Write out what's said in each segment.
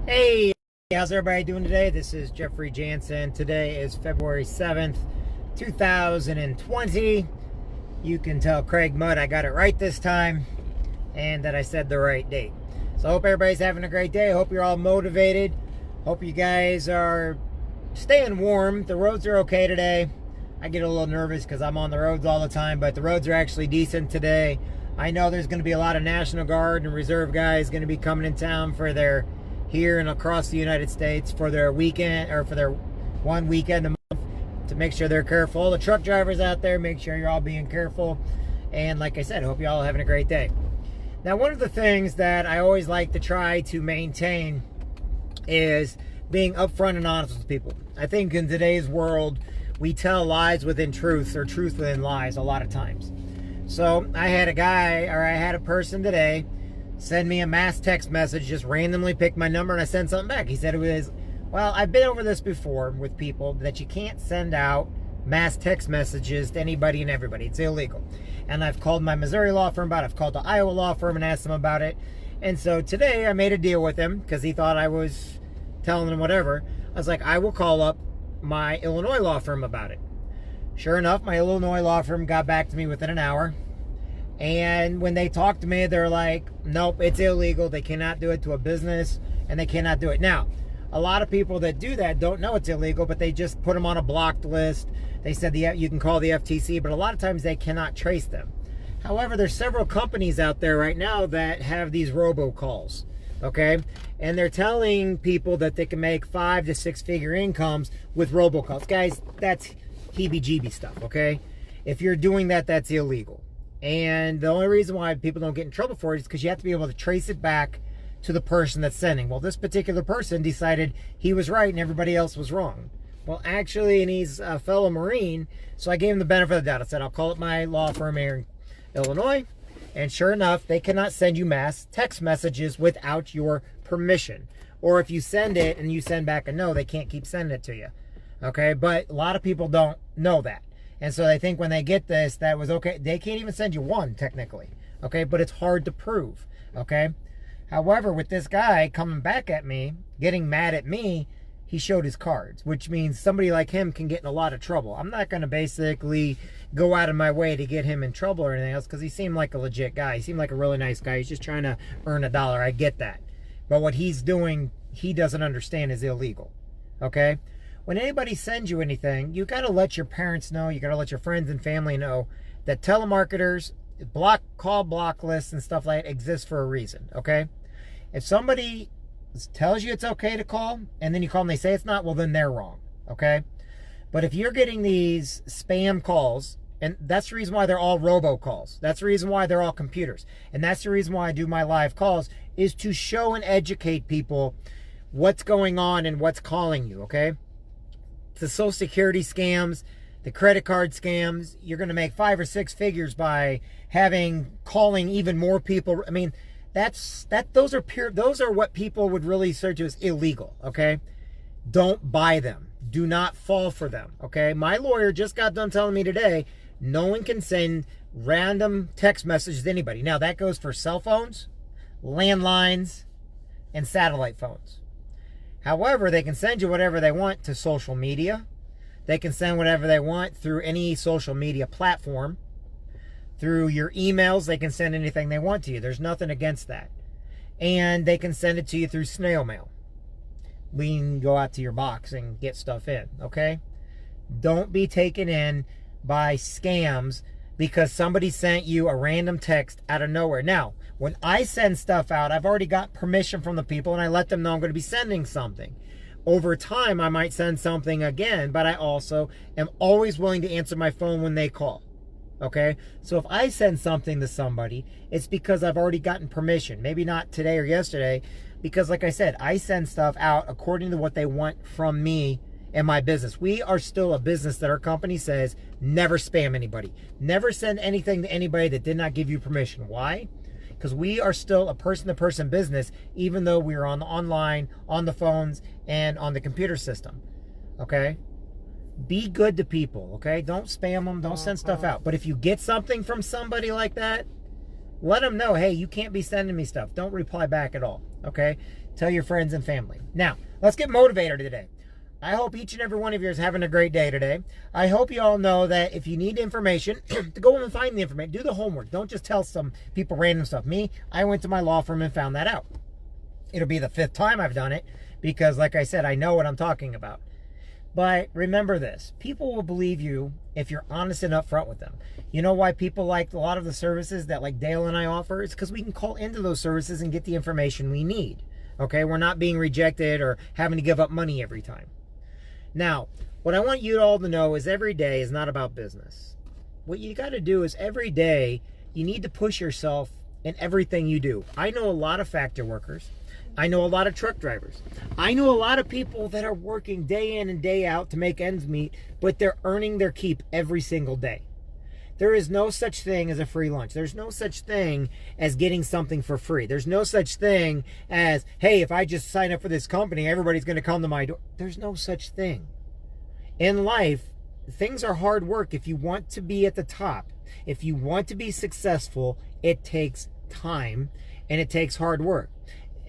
Hey, how's everybody doing today? This is Jeffrey Jansen. Today is February 7th, 2020. You can tell Craig Mudd I got it right this time and that I said the right date. So I hope everybody's having a great day. I hope you're all motivated. Hope you guys are staying warm. The roads are okay today. I get a little nervous because I'm on the roads all the time, but the roads are actually decent today. I know there's going to be a lot of National Guard and Reserve guys going to be coming in town for their here and across the United States for their weekend, or for their one weekend a month, to make sure they're careful. All the truck drivers out there, make sure you're all being careful. And like I said, I hope you all are having a great day. Now, one of the things that I always like to try to maintain is being upfront and honest with people. I think in today's world, we tell lies within truth, or truth within lies, a lot of times. So I had a person today send me a mass text message, just randomly picked my number, and I sent something back. He said it was, well, I've been over this before with people, that you can't send out mass text messages to anybody and everybody. It's illegal. And I've called my Missouri law firm about it. I've called the Iowa law firm and asked them about it. And so today I made a deal with him because he thought I was telling him whatever. I was like, I will call up my Illinois law firm about it. Sure enough, my Illinois law firm got back to me within an hour. And when they talked to me, they're like, nope, it's illegal. They cannot do it to a business, and they cannot do it. Now, a lot of people that do that don't know it's illegal, but they just put them on a blocked list. They said you can call the FTC, but a lot of times they cannot trace them. However, there's several companies out there right now that have these robocalls, okay? And they're telling people that they can make 5 to 6 figure incomes with robocalls. Guys, that's heebie-jeebie stuff, okay? If you're doing that, that's illegal. And the only reason why people don't get in trouble for it is because you have to be able to trace it back to the person that's sending. Well, this particular person decided he was right and everybody else was wrong. Well, actually, and he's a fellow Marine, so I gave him the benefit of the doubt. I said, I'll call up my law firm here in Illinois. And sure enough, they cannot send you mass text messages without your permission. Or if you send it and you send back a no, they can't keep sending it to you. Okay, but a lot of people don't know that. And so they think when they get this, that was okay. They can't even send you one, technically. Okay, but it's hard to prove. Okay. However, with this guy coming back at me, getting mad at me, he showed his cards, which means somebody like him can get in a lot of trouble. I'm not going to basically go out of my way to get him in trouble or anything else, because he seemed like a legit guy. He seemed like a really nice guy. He's just trying to earn $1. I get that. But what he's doing, he doesn't understand, is illegal. Okay? When anybody sends you anything, you got to let your parents know, you got to let your friends and family know that telemarketers, call block lists and stuff like that exist for a reason, okay? If somebody tells you it's okay to call, and then you call them, they say it's not, well, then they're wrong, okay? But if you're getting these spam calls, and that's the reason why they're all robocalls. That's the reason why they're all computers. And that's the reason why I do my live calls, is to show and educate people what's going on and what's calling you, okay? The Social Security scams, the credit card scams, you're going to make 5 or 6 figures by calling even more people. I mean, those are what people would really refer to as illegal, okay? Don't buy them. Do not fall for them, okay? My lawyer just got done telling me today, no one can send random text messages to anybody. Now, that goes for cell phones, landlines, and satellite phones. However, they can send you whatever they want to social media. They can send whatever they want through any social media platform. Through your emails, they can send anything they want to you. There's nothing against that. And they can send it to you through snail mail. We can go out to your box and get stuff in, okay? Don't be taken in by scams because somebody sent you a random text out of nowhere. Now, when I send stuff out, I've already got permission from the people, and I let them know I'm going to be sending something. Over time, I might send something again, but I also am always willing to answer my phone when they call. Okay? So if I send something to somebody, it's because I've already gotten permission. Maybe not today or yesterday, because like I said, I send stuff out according to what they want from me and my business. We are still a business that our company says never spam anybody. Never send anything to anybody that did not give you permission. Why? Because we are still a person-to-person business, even though we are on the online, on the phones, and on the computer system. Okay? Be good to people, okay? Don't spam them. Don't send stuff out. But if you get something from somebody like that, let them know, hey, you can't be sending me stuff. Don't reply back at all, okay? Tell your friends and family. Now, let's get motivated today. I hope each and every one of you is having a great day today. I hope you all know that if you need information, to go and find the information. Do the homework. Don't just tell some people random stuff. Me, I went to my law firm and found that out. It'll be the 5th time I've done it because, like I said, I know what I'm talking about. But remember this. People will believe you if you're honest and upfront with them. You know why people like a lot of the services that like Dale and I offer? It's because we can call into those services and get the information we need. Okay? We're not being rejected or having to give up money every time. Now, what I want you all to know is every day is not about business. What you got to do is every day you need to push yourself in everything you do. I know a lot of factory workers. I know a lot of truck drivers. I know a lot of people that are working day in and day out to make ends meet, but they're earning their keep every single day. There is no such thing as a free lunch. There's no such thing as getting something for free. There's no such thing as, hey, if I just sign up for this company, everybody's going to come to my door. There's no such thing. In life, things are hard work. If you want to be at the top, if you want to be successful, it takes time and it takes hard work.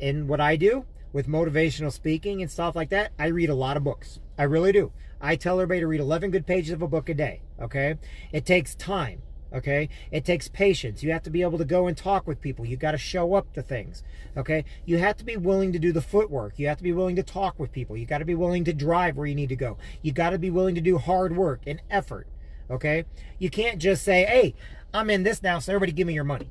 And what I do with motivational speaking and stuff like that, I read a lot of books. I really do. I tell everybody to read 11 good pages of a book a day, okay? It takes time, okay? It takes patience. You have to be able to go and talk with people. You got to show up to things, okay? You have to be willing to do the footwork. You have to be willing to talk with people. You got to be willing to drive where you need to go. You got to be willing to do hard work and effort, okay? You can't just say, hey, I'm in this now, so everybody give me your money.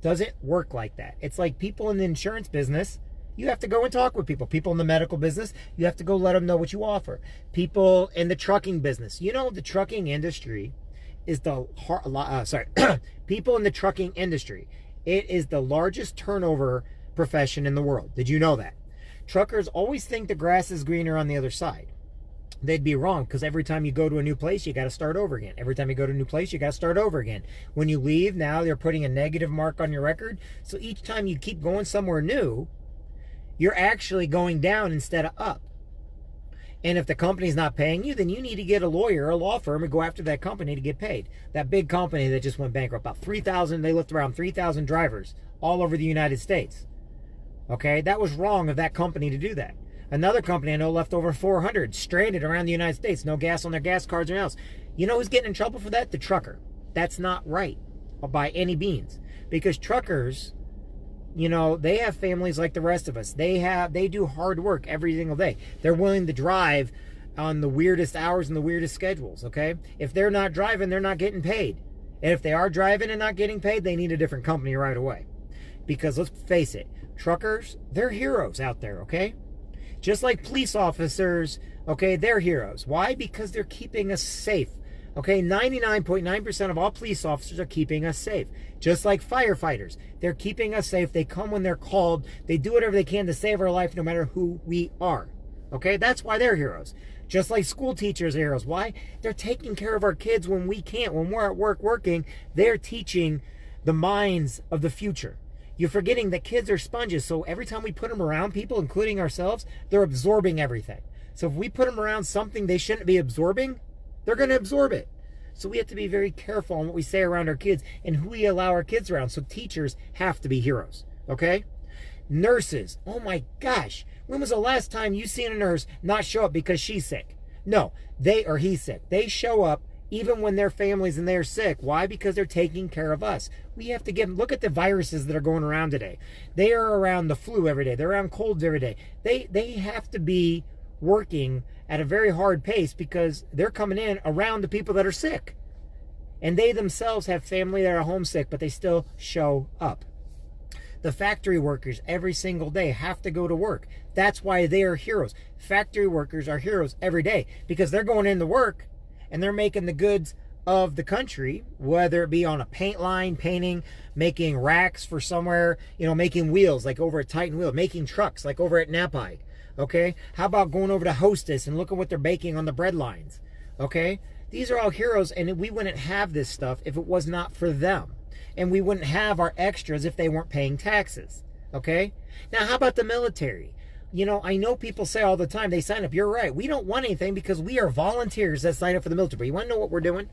Doesn't work like that. It's like people in the insurance business. You have to go and talk with people. People in the medical business, you have to go let them know what you offer. People in the trucking business. You know, the trucking industry is the people in the trucking industry. It is the largest turnover profession in the world. Did you know that? Truckers always think the grass is greener on the other side. They'd be wrong, because every time you go to a new place, you got to start over again. Every time you go to a new place, you got to start over again. When you leave, now they're putting a negative mark on your record. So each time you keep going somewhere new, you're actually going down instead of up. And if the company's not paying you, then you need to get a lawyer, a law firm, and go after that company to get paid. That big company that just went bankrupt, about 3,000, they left around 3,000 drivers all over the United States. Okay, that was wrong of that company to do that. Another company I know left over 400, stranded around the United States, no gas on their gas cards or else. You know who's getting in trouble for that? The trucker. That's not right by any means. Because truckers, you know, they have families like the rest of us. They do hard work every single day. They're willing to drive on the weirdest hours and the weirdest schedules, okay? If they're not driving, they're not getting paid. And if they are driving and not getting paid, they need a different company right away. Because let's face it, truckers, they're heroes out there, okay? Just like police officers, okay, they're heroes. Why? Because they're keeping us safe. Okay, 99.9% of all police officers are keeping us safe. Just like firefighters, they're keeping us safe. They come when they're called. They do whatever they can to save our life no matter who we are. Okay, that's why they're heroes. Just like school teachers are heroes. Why? They're taking care of our kids when we can't. When we're at work working, they're teaching the minds of the future. You're forgetting that kids are sponges, so every time we put them around people, including ourselves, they're absorbing everything. So if we put them around something they shouldn't be absorbing, they're going to absorb it. So we have to be very careful on what we say around our kids and who we allow our kids around. So teachers have to be heroes, okay? Nurses, oh my gosh, when was the last time you seen a nurse not show up because she's sick? No, they or he's sick. They show up even when their families and they're sick. Why? Because they're taking care of us. We have to look at the viruses that are going around today. They are around the flu every day. They're around colds every day. They have to be working at a very hard pace because they're coming in around the people that are sick. And they themselves have family that are homesick, but they still show up. The factory workers every single day have to go to work. That's why they are heroes. Factory workers are heroes every day because they're going into work and they're making the goods of the country, whether it be on a paint line, painting, making racks for somewhere, you know, making wheels like over at Titan Wheel, making trucks like over at Napide. Okay, how about going over to Hostess and looking what they're baking on the bread lines? Okay, these are all heroes, and we wouldn't have this stuff if it was not for them. And we wouldn't have our extras if they weren't paying taxes. Okay, now how about the military? You know, I know people say all the time, they sign up. You're right. We don't want anything because we are volunteers that sign up for the military. But you want to know what we're doing?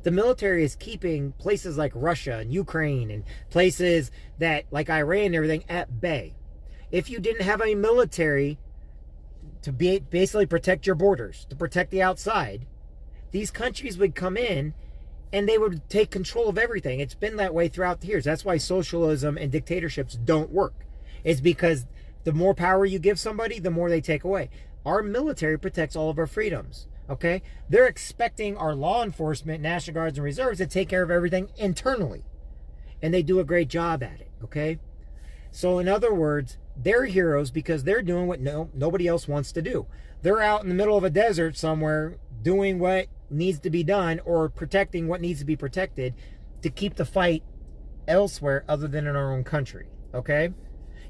The military is keeping places like Russia and Ukraine and places that like Iran and everything at bay. if you didn't have a military to basically protect your borders, to protect the outside, these countries would come in and they would take control of everything. It's been that way throughout the years. That's why socialism and dictatorships don't work. It's because the more power you give somebody, the more they take away. Our military protects all of our freedoms, okay? They're expecting our law enforcement, National Guards, and reserves to take care of everything internally. And they do a great job at it, okay? So in other words, they're heroes because they're doing what nobody else wants to do. They're out in the middle of a desert somewhere doing what needs to be done or protecting what needs to be protected to keep the fight elsewhere other than in our own country, okay?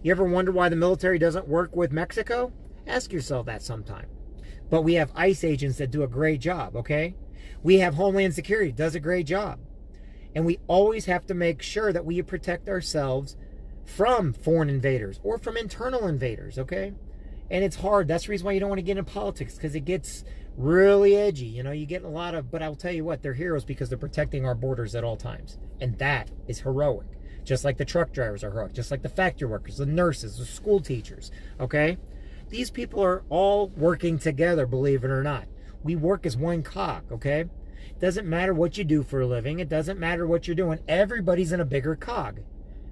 You ever wonder why the military doesn't work with Mexico? Ask yourself that sometime. But we have ICE agents that do a great job, okay? We have Homeland Security, does a great job. And we always have to make sure that we protect ourselves from foreign invaders or from internal invaders, okay? And it's hard. That's the reason why you don't want to get into politics, because it gets really edgy. You know, you get a lot of, but I'll tell you what, they're heroes because they're protecting our borders at all times. And that is heroic. Just like the truck drivers are heroic, just like the factory workers, the nurses, the school teachers, okay? These people are all working together, believe it or not. We work as one cog, okay? It doesn't matter what you do for a living. It doesn't matter what you're doing. Everybody's in a bigger cog,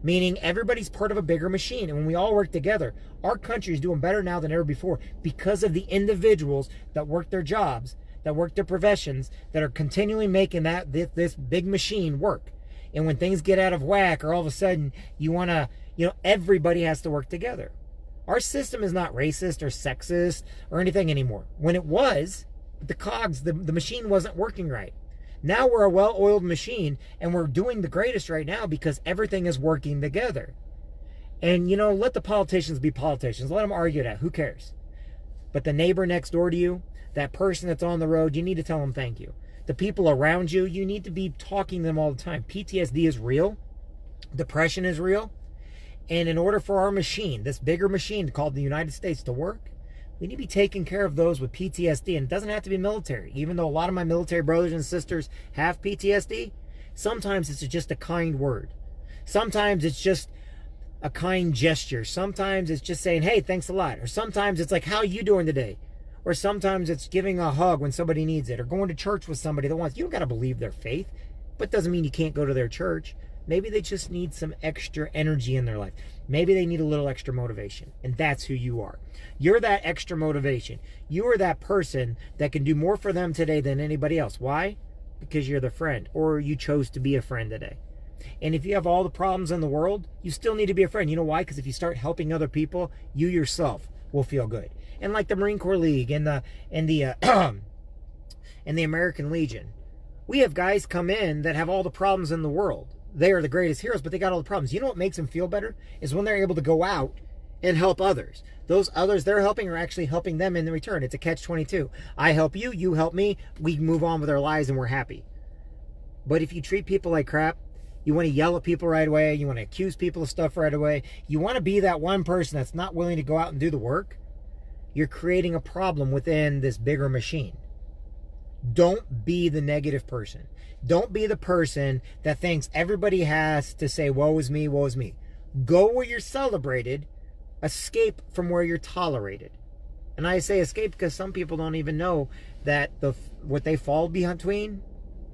meaning everybody's part of a bigger machine. And when we all work together, our country is doing better now than ever before because of the individuals that work their jobs, that work their professions, that are continually making this big machine work. And when things get out of whack, or all of a sudden you want to, everybody has to work together. Our system is not racist or sexist or anything anymore. When it was, the cogs, the machine wasn't working right. Now we're a well-oiled machine, and we're doing the greatest right now because everything is working together. And, let the politicians be politicians. Let them argue that. Who cares? But the neighbor next door to you, that person that's on the road, you need to tell them thank you. The people around you, you need to be talking to them all the time. PTSD is real. Depression is real. And in order for our machine, this bigger machine called the United States, to work, we need to be taking care of those with PTSD. And it doesn't have to be military. Even though a lot of my military brothers and sisters have PTSD, sometimes it's just a kind word. Sometimes it's just a kind gesture. Sometimes it's just saying, hey, thanks a lot. Or sometimes it's like, how are you doing today? Or sometimes it's giving a hug when somebody needs it, or going to church with somebody that wants. You don't got to believe their faith, but doesn't mean you can't go to their church. Maybe they just need some extra energy in their life. Maybe they need a little extra motivation, and that's who you are. You're that extra motivation. You are that person that can do more for them today than anybody else. Why? Because you're the friend, or you chose to be a friend today. And if you have all the problems in the world, you still need to be a friend. You know why? Because if you start helping other people, you yourself will feel good. And like the Marine Corps League and the American Legion, we have guys come in that have all the problems in the world. They are the greatest heroes, but they got all the problems. You know what makes them feel better? Is when they're able to go out and help others. Those others they're helping are actually helping them in return. It's a catch-22. I help you, you help me, we move on with our lives and we're happy. But if you treat people like crap, you want to yell at people right away, you want to accuse people of stuff right away, you want to be that one person that's not willing to go out and do the work, you're creating a problem within this bigger machine. Don't be the negative person. Don't be the person that thinks everybody has to say, woe is me, woe is me. Go where you're celebrated. Escape from where you're tolerated. And I say escape because some people don't even know that what they fall between,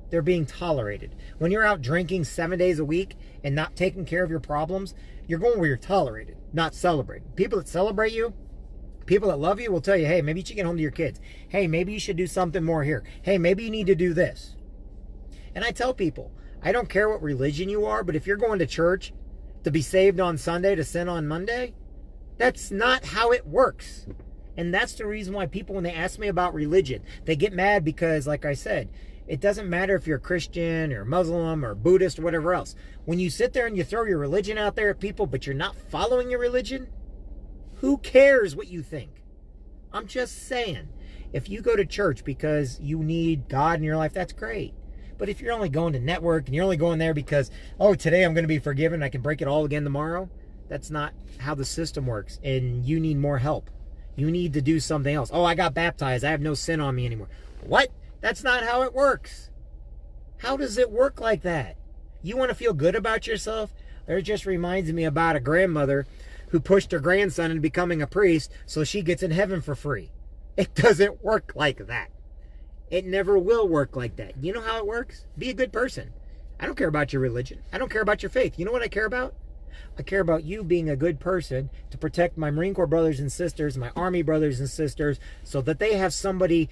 they're being tolerated. When you're out drinking 7 days a week and not taking care of your problems, you're going where you're tolerated, not celebrated. People that celebrate you, people that love you will tell you, hey, maybe you should get home to your kids. Hey, maybe you should do something more here. Hey, maybe you need to do this. And I tell people, I don't care what religion you are, but if you're going to church to be saved on Sunday, to sin on Monday, that's not how it works. And that's the reason why people, when they ask me about religion, they get mad because, like I said, it doesn't matter if you're a Christian or Muslim or Buddhist or whatever else. When you sit there and you throw your religion out there at people, but you're not following your religion, who cares what you think? I'm just saying, if you go to church because you need God in your life, that's great. But if you're only going to network and you're only going there because, oh, today I'm going to be forgiven, I can break it all again tomorrow, that's not how the system works. And you need more help. You need to do something else. Oh, I got baptized. I have no sin on me anymore. What? That's not how it works. How does it work like that? You want to feel good about yourself? It just reminds me about a grandmother who pushed her grandson into becoming a priest so she gets in heaven for free. It doesn't work like that. It never will work like that. You know how it works? Be a good person. I don't care about your religion. I don't care about your faith. You know what I care about? I care about you being a good person to protect my Marine Corps brothers and sisters, my Army brothers and sisters, so that they have somebody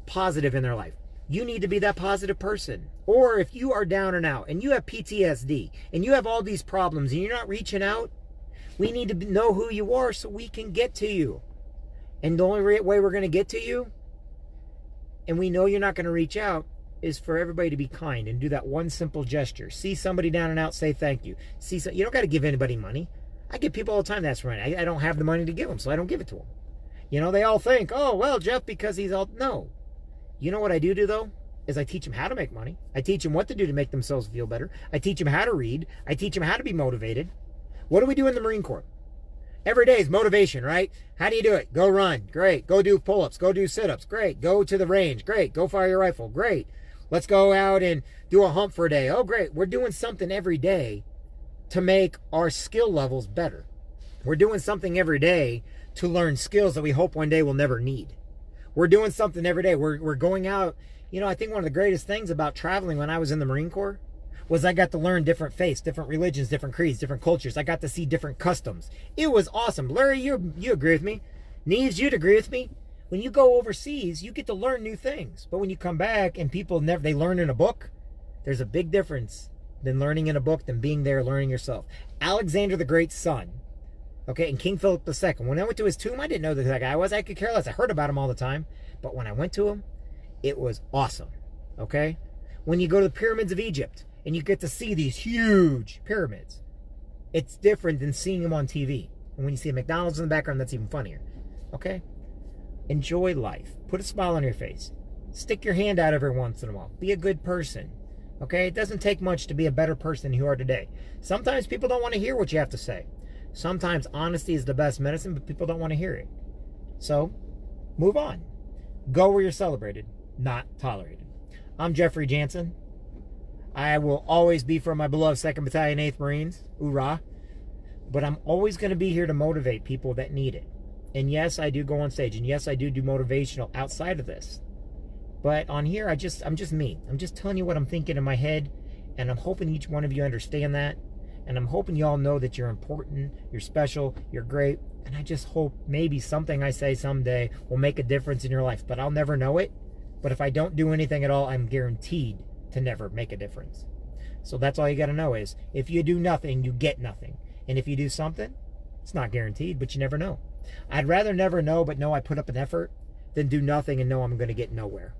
positive in their life. You need to be that positive person. Or if you are down and out and you have PTSD and you have all these problems and you're not reaching out, we need to know who you are so we can get to you. And the only way we're going to get to you, and we know you're not going to reach out, is for everybody to be kind and do that one simple gesture. See somebody down and out, say thank you. You don't got to give anybody money. I give people all the time that's right. I don't have the money to give them, so I don't give it to them. You know, they all think, oh, well, Jeff, because he's all... No. You know what I do though? Is I teach them how to make money. I teach them what to do to make themselves feel better. I teach them how to read. I teach them how to be motivated. What do we do in the Marine Corps? Every day is motivation, right? How do you do it? Go run. Great. Go do pull-ups. Go do sit-ups. Great. Go to the range. Great. Go fire your rifle. Great. Let's go out and do a hump for a day. Oh, great. We're doing something every day to make our skill levels better. We're doing something every day to learn skills that we hope one day we'll never need. We're doing something every day. We're going out. You know, I think one of the greatest things about traveling when I was in the Marine Corps was I got to learn different faiths, different religions, different creeds, different cultures. I got to see different customs. It was awesome. Larry, you agree with me. Neves, you'd agree with me. When you go overseas, you get to learn new things. But when you come back and people they learn in a book, there's a big difference than learning in a book than being there learning yourself. Alexander the Great's son, okay, and King Philip II. When I went to his tomb, I didn't know who that guy was. I could care less. I heard about him all the time. But when I went to him, it was awesome, okay? When you go to the pyramids of Egypt and you get to see these huge pyramids, it's different than seeing them on TV. And when you see a McDonald's in the background, that's even funnier, okay? Enjoy life. Put a smile on your face. Stick your hand out every once in a while. Be a good person, okay? It doesn't take much to be a better person than you are today. Sometimes people don't want to hear what you have to say. Sometimes honesty is the best medicine, but people don't want to hear it. So, move on. Go where you're celebrated, not tolerated. I'm Jeffrey Jansen. I will always be for my beloved 2nd Battalion, 8th Marines. Hoorah. But I'm always going to be here to motivate people that need it. And yes, I do go on stage. And yes, I do motivational outside of this. But on here, I'm just me. I'm just telling you what I'm thinking in my head. And I'm hoping each one of you understand that. And I'm hoping you all know that you're important, you're special, you're great. And I just hope maybe something I say someday will make a difference in your life. But I'll never know it. But if I don't do anything at all, I'm guaranteed to never make a difference. So that's all you got to know is, if you do nothing, you get nothing. And if you do something, it's not guaranteed, but you never know. I'd rather never know, but know I put up an effort, than do nothing and know I'm going to get nowhere.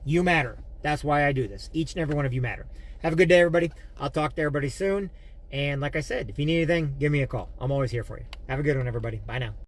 You matter. That's why I do this. Each and every one of you matter. Have a good day, everybody. I'll talk to everybody soon. And like I said, if you need anything, give me a call. I'm always here for you. Have a good one, everybody. Bye now.